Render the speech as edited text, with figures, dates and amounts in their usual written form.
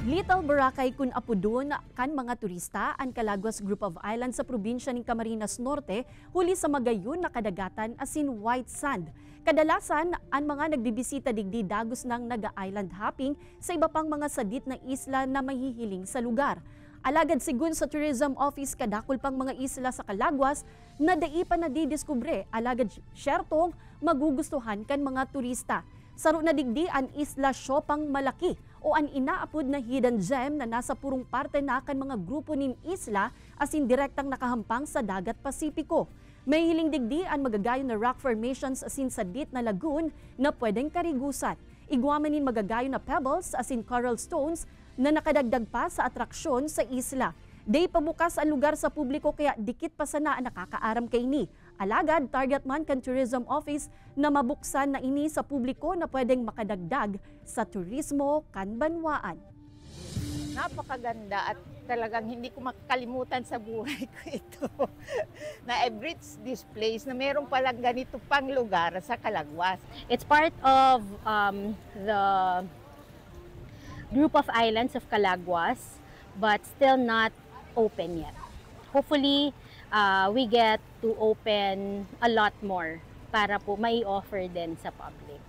Little Boracay kun apudon kan mga turista ang Calaguas Group of Islands sa probinsya ng Camarines Norte huli sa magayon na kadagatan asin white sand. Kadalasan, ang mga nagbibisita digdi dagos ng naga-island hopping sa iba pang mga sadit na isla na mahihiling sa lugar. Alagad sigun sa Tourism Office kadakol pang mga isla sa Calaguas na dai pa nadidiskubre, alagad syertong magugustuhan kan mga turista. Saro na digdi ang Isla Siopang Malaki o ang inaapod na hidden gem na nasa purong parte na kan mga grupo nin isla asin direktang nakahampang sa dagat Pasipiko. May hiling digdi ang magagayo na rock formations asin sadit na lagoon na pwedeng karigusan. Igwaman nin magagayo na pebbles asin coral stones na nakadagdag pa sa atraksyon sa isla. Day pabukas ang lugar sa publiko kaya dikit pa sana ang nakakaaram kay ni. Alagad, target man kan Tourism Office na mabuksan na ini sa publiko na pwedeng makadagdag sa turismo kan banwaan. Napakaganda at talagang hindi ko makakalimutan sa buhay ko ito. Na I've reached this place na meron palang ganito pang lugar sa Calaguas. It's part of the group of islands of Calaguas, but still not open yet. Hopefully, we get to open a lot more para po mai-offer din sa public.